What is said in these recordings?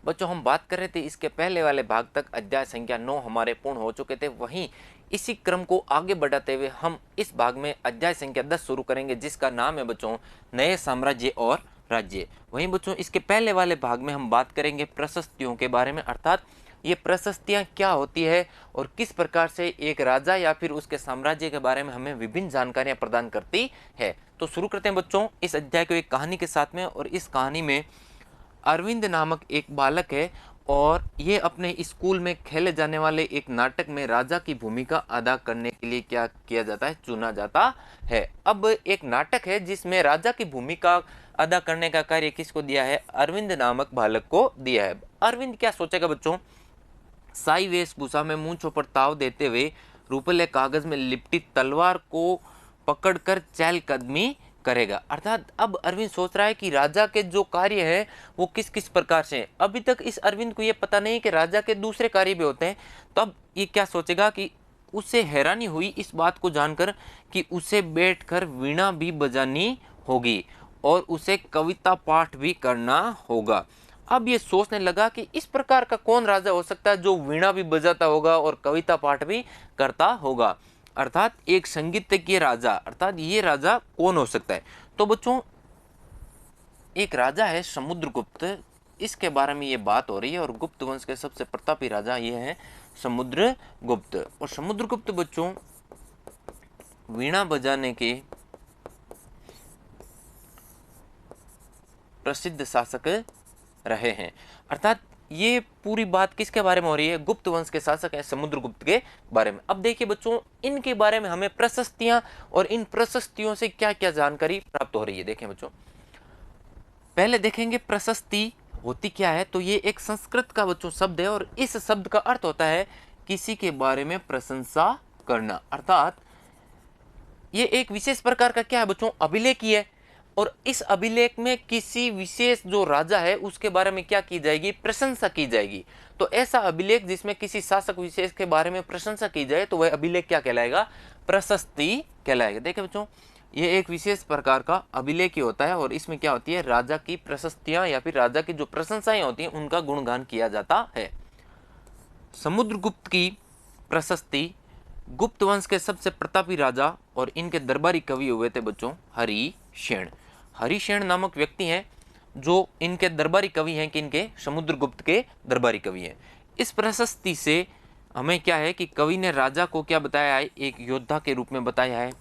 बच्चों हम बात कर रहे थे इसके पहले वाले भाग तक, अध्याय संख्या 9 हमारे पूर्ण हो चुके थे। वहीं इसी क्रम को आगे बढ़ाते हुए हम इस भाग में अध्याय संख्या 10 शुरू करेंगे, जिसका नाम है बच्चों नए साम्राज्य और राज्य। वहीं बच्चों इसके पहले वाले भाग में हम बात करेंगे प्रशस्तियों के बारे में, अर्थात ये प्रशस्तियां क्या होती है और किस प्रकार से एक राजा या फिर उसके साम्राज्य के बारे में हमें विभिन्न जानकारियां प्रदान करती है। तो शुरू करते हैं बच्चों इस अध्याय को एक कहानी के साथ में। और इस कहानी में अरविंद नामक एक बालक है और ये अपने स्कूल में खेले जाने वाले एक नाटक में राजा की भूमिका अदा करने के लिए क्या किया जाता है, चुना जाता है। अब एक नाटक है जिसमें राजा की भूमिका अदा करने का कार्य किसको दिया है, अरविंद नामक बालक को दिया है। अरविंद क्या सोचेगा बच्चों, साई वेशभूषा में मूंछों पर ताव देते हुए रुपले कागज में लिपटी तलवार को पकड़कर चहलकदमी करेगा। अर्थात अब अरविंद सोच रहा है कि राजा के जो कार्य है वो किस किस प्रकार से हैं। अभी तक इस अरविंद को ये पता नहीं कि राजा के दूसरे कार्य भी होते हैं। तो अब ये क्या सोचेगा कि उसे हैरानी हुई इस बात को जानकर कि उसे बैठकर वीणा भी बजानी होगी और उसे कविता पाठ भी करना होगा। अब ये सोचने लगा कि इस प्रकार का कौन राजा हो सकता है जो वीणा भी बजाता होगा और कविता पाठ भी करता होगा, अर्थात एक संगीतज्ञ राजा। अर्थात ये राजा कौन हो सकता है। तो बच्चों एक राजा है समुद्रगुप्त, इसके बारे में ये बात हो रही है। और गुप्त वंश के सबसे प्रतापी राजा ये है समुद्रगुप्त। और समुद्रगुप्त बच्चों वीणा बजाने के प्रसिद्ध शासक रहे हैं। अर्थात ये पूरी बात किसके बारे में हो रही है, गुप्त वंश के शासक हैं समुद्रगुप्त के बारे में। अब देखिए बच्चों इनके बारे में हमें प्रशस्तियां और इन प्रशस्तियों से क्या क्या जानकारी प्राप्त हो रही है। देखें बच्चों, पहले देखेंगे प्रशस्ति होती क्या है। तो ये एक संस्कृत का बच्चों शब्द है और इस शब्द का अर्थ होता है किसी के बारे में प्रशंसा करना। अर्थात ये एक विशेष प्रकार का क्या है बच्चों, अभिलेख ही है। और इस अभिलेख में किसी विशेष जो राजा है उसके बारे में क्या की जाएगी, प्रशंसा की जाएगी। तो ऐसा अभिलेख जिसमें किसी शासक विशेष के बारे में प्रशंसा की जाए तो वह अभिलेख क्या कहलाएगा, प्रशस्ति कहलाएगा। देखिए बच्चों ये एक विशेष प्रकार का अभिलेख ही होता है और इसमें क्या होती है, राजा की प्रशस्तियां या फिर राजा की जो प्रशंसाएं होती हैं उनका गुणगान किया जाता है। समुद्रगुप्त की प्रशस्ति गुप्त वंश के सबसे प्रतापी राजा और इनके दरबारी कवि हुए थे बच्चों हरिशेन। हरिशेन नामक व्यक्ति हैं जो इनके दरबारी कवि हैं, कि इनके समुद्रगुप्त के दरबारी कवि हैं। इस प्रशस्ति से हमें क्या है कि कवि ने राजा को क्या बताया है, एक योद्धा के रूप में बताया है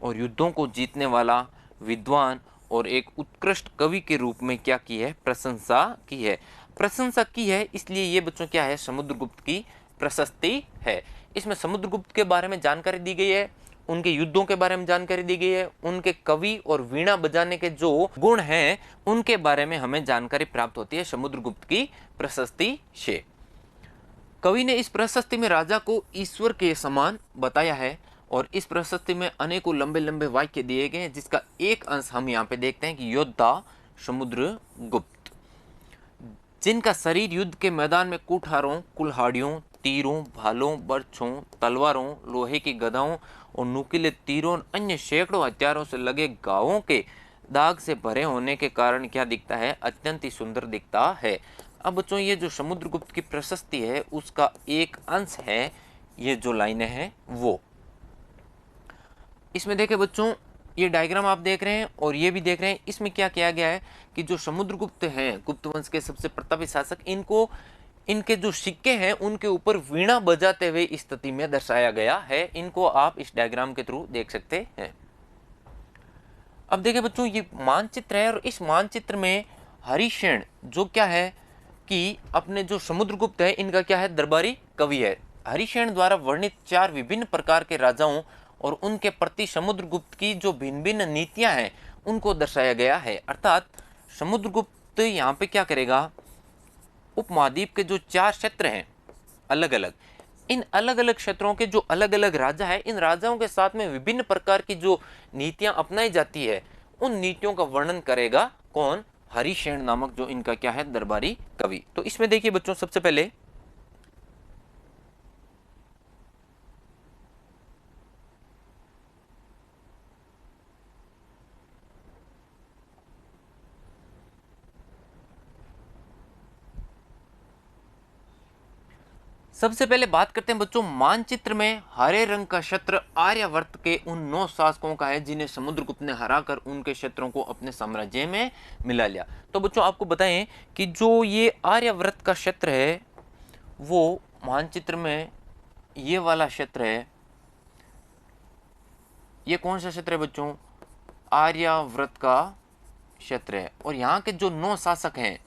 और युद्धों को जीतने वाला विद्वान और एक उत्कृष्ट कवि के रूप में क्या की है, प्रशंसा की है। प्रशंसा की है इसलिए ये बच्चों क्या है, समुद्रगुप्त की प्रशस्ति है। इसमें समुद्रगुप्त के बारे में जानकारी दी गई है, उनके युद्धों के बारे में जानकारी दी गई है, उनके कवि और वीणा बजाने के जो गुण हैं उनके बारे में हमें जानकारी प्राप्त होती है समुद्रगुप्त की प्रशस्ति से। कवि ने इस प्रशस्ति में राजा को ईश्वर के समान बताया है और इस प्रशस्ति में अनेकों लंबे लंबे वाक्य दिए गए हैं, जिसका एक अंश हम यहाँ पे देखते हैं कि योद्धा समुद्रगुप्त, जिनका शरीर युद्ध के मैदान में कुठारों, कुल्हाड़ियों, तीरों, भालों, बर्छों, तलवारों, लोहे की गदाओं और नुकीले तीरों और अन्य सैकड़ों हथियारों से लगे घावों के दाग से भरे होने के कारण क्या दिखता है, अत्यंत ही सुंदर दिखता है। अब बच्चों ये जो समुद्रगुप्त की प्रशस्ति है उसका एक अंश है ये जो लाइनें हैं वो। इसमें देखें बच्चों ये डायग्राम आप देख रहे हैं और ये भी देख रहे हैं, इसमें क्या किया गया है कि जो समुद्रगुप्त हैं गुप्त वंश के सबसे प्रतापी शासक, इनको इनके जो सिक्के हैं उनके ऊपर वीणा बजाते हुए इस स्थिति में दर्शाया गया है। इनको आप इस डायग्राम के थ्रू देख सकते हैं। अब देखिए बच्चों ये मानचित्र है और इस मानचित्र में हरिशेन जो क्या है कि अपने जो समुद्रगुप्त है इनका क्या है, दरबारी कवि है। हरिशेन द्वारा वर्णित 4 विभिन्न प्रकार के राजाओं और उनके प्रति समुद्रगुप्त की जो भिन्न भिन्न नीतियां हैं उनको दर्शाया गया है। अर्थात समुद्रगुप्त यहाँ पे क्या करेगा, उपमहाद्वीप के जो 4 क्षेत्र हैं अलग अलग, इन अलग अलग क्षेत्रों के जो अलग अलग राजा है, इन राजाओं के साथ में विभिन्न प्रकार की जो नीतियां अपनाई जाती है उन नीतियों का वर्णन करेगा कौन, हरिशेन नामक जो इनका क्या है, दरबारी कवि। तो इसमें देखिए बच्चों सबसे पहले सबसे पहले बात करते हैं बच्चों मानचित्र में हरे रंग का क्षेत्र आर्यावर्त के उन 9 शासकों का है जिन्हें समुद्रगुप्त ने हराकर उनके क्षेत्रों को अपने साम्राज्य में मिला लिया। तो बच्चों आपको बताएं कि जो ये आर्यावर्त का क्षेत्र है वो मानचित्र में ये वाला क्षेत्र है। ये कौन सा क्षेत्र है बच्चों? आर्यावर्त का क्षेत्र है। और यहाँ के जो 9 शासक हैं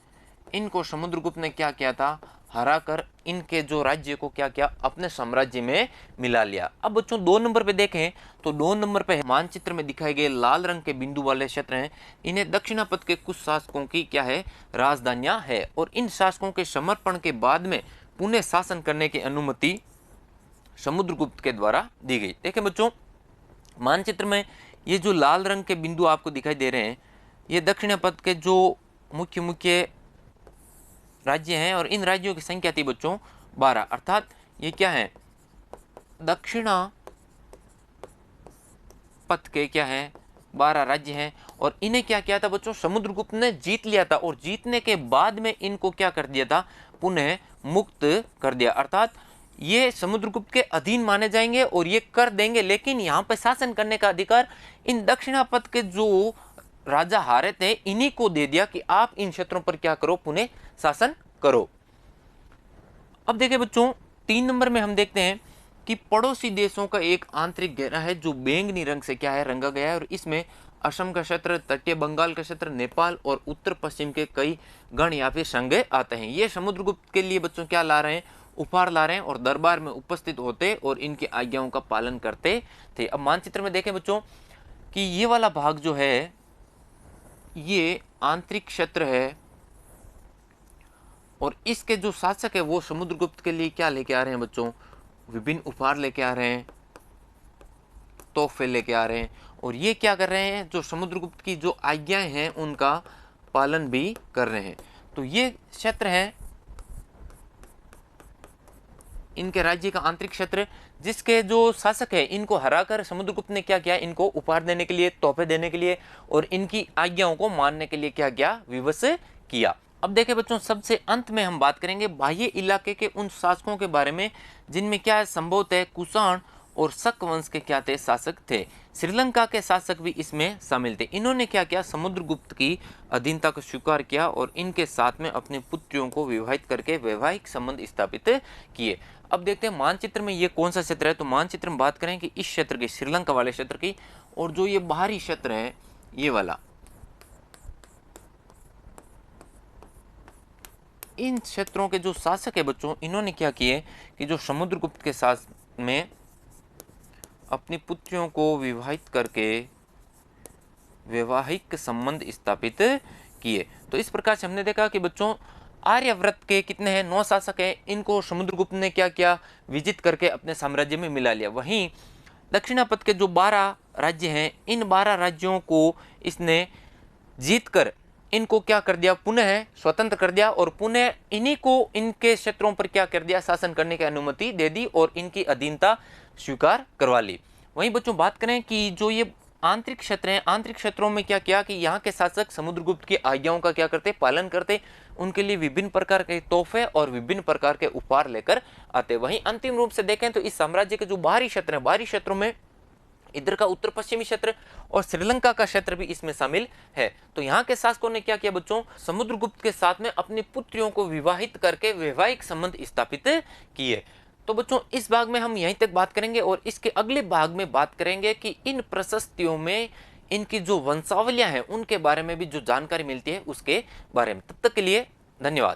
इनको समुद्रगुप्त ने क्या किया था? हराकर इनके जो राज्य को क्या किया? अपने साम्राज्य में मिला लिया। अब बच्चों 2 नंबर पे देखें तो 2 नंबर पे मानचित्र में दिखाए गए लाल रंग के बिंदु वाले क्षेत्र हैं, इन्हें दक्षिणापथ के कुछ शासकों की क्या है? राजधानियां है। और इन शासकों के समर्पण के बाद में पुनः शासन करने की अनुमति समुद्रगुप्त के द्वारा दी गई। देखें बच्चों मानचित्र में ये जो लाल रंग के बिंदु आपको दिखाई दे रहे हैं ये दक्षिणापथ के जो मुख्य मुख्य राज्य हैं और इन राज्यों की संख्या थी बच्चों 12। अर्थात ये क्या है? दक्षिणापथ के क्या है? 12 राज्य हैं। और इन्हें क्या किया था बच्चों? समुद्रगुप्त ने जीत लिया था और जीतने के बाद में इनको क्या कर दिया था? पुनः मुक्त कर दिया। अर्थात ये समुद्रगुप्त के अधीन माने जाएंगे और ये कर देंगे, लेकिन यहाँ पे शासन करने का अधिकार इन दक्षिणापथ के जो राजा हारे थे इन्हीं को दे दिया कि आप इन क्षेत्रों पर क्या करो? पुनः शासन करो। अब देखिए बच्चों 3 नंबर में हम देखते हैं कि पड़ोसी देशों का एक आंतरिक घेरा है जो बैंगनी रंग से क्या है? रंगा गया है। और इसमें असम का क्षेत्र, तटीय बंगाल का क्षेत्र, नेपाल और उत्तर पश्चिम के कई गण या फिर संघ आते हैं। ये समुद्रगुप्त के लिए बच्चों क्या ला रहे हैं? उपहार ला रहे हैं और दरबार में उपस्थित होते और इनकी आज्ञाओं का पालन करते थे। अब मानचित्र में देखें बच्चों कि ये वाला भाग जो है ये आंतरिक क्षेत्र है और इसके जो शासक है वो समुद्रगुप्त के लिए क्या लेके आ रहे हैं बच्चों? विभिन्न उपहार लेके आ रहे हैं, तोहफे लेके आ रहे हैं। और ये क्या कर रहे हैं? जो समुद्रगुप्त की जो आज्ञाएं हैं उनका पालन भी कर रहे हैं। तो ये क्षेत्र है इनके राज्य का आंतरिक क्षेत्र, जिसके जो शासक है इनको हराकर समुद्रगुप्त ने क्या किया? इनको उपहार देने के लिए, तोहफे देने के लिए और इनकी आज्ञाओं को मानने के लिए क्या किया? विवश किया। अब देखें बच्चों सबसे अंत में हम बात करेंगे बाह्य इलाके के उन शासकों के बारे में जिनमें क्या संभवतः कुषाण और शक वंश के क्या थे? शासक थे। श्रीलंका के शासक भी इसमें शामिल थे। इन्होंने क्या किया? समुद्रगुप्त की अधीनता को स्वीकार किया और इनके साथ में अपनी पुत्रियों को विवाहित करके वैवाहिक संबंध स्थापित किए। अब देखते हैं मानचित्र में ये कौन सा क्षेत्र है। तो मानचित्र में बात करें कि इस क्षेत्र की, श्रीलंका वाले क्षेत्र की, और जो ये बाहरी क्षेत्र है ये वाला, इन क्षेत्रों के जो शासक है बच्चों इन्होंने क्या किए कि जो समुद्रगुप्त के साथ में अपनी पुत्रियों को विवाहित करके वैवाहिक संबंध स्थापित किए। तो इस प्रकार से हमने देखा कि बच्चों आर्यव्रत के कितने हैं? 9 शासक हैं। इनको समुद्रगुप्त ने क्या किया? विजित करके अपने साम्राज्य में मिला लिया। वहीं दक्षिणापथ के जो 12 राज्य हैं इन 12 राज्यों को इसने जीतकर इनको क्या कर दिया? पुनः स्वतंत्र कर दिया और पुनः इन्हीं को इनके क्षेत्रों पर क्या कर दिया? शासन करने की अनुमति दे दी और इनकी अधीनता स्वीकार करवा ली। वहीं बच्चों बात करें कि जो ये आंतरिक क्षेत्र हैं, आंतरिक क्षेत्रों में क्या किया कि यहाँ के शासक समुद्रगुप्त की आज्ञाओं का क्या करते? पालन करते। उनके लिए विभिन्न प्रकार के तोहफे और विभिन्न प्रकार के उपहार लेकर आते। वहीं अंतिम रूप से देखें तो इस साम्राज्य के जो बाहरी क्षेत्र हैं, बाहरी क्षेत्रों में इधर का उत्तर पश्चिमी क्षेत्र और श्रीलंका का क्षेत्र भी इसमें शामिल है। तो यहाँ के शासकों ने क्या किया बच्चों? समुद्रगुप्त के साथ में अपनी पुत्रियों को विवाहित करके वैवाहिक संबंध स्थापित किए। तो बच्चों इस भाग में हम यहीं तक बात करेंगे और इसके अगले भाग में बात करेंगे कि इन प्रशस्तियों में इनकी जो वंशावलियां हैं उनके बारे में भी जो जानकारी मिलती है उसके बारे में। तब तक के लिए धन्यवाद।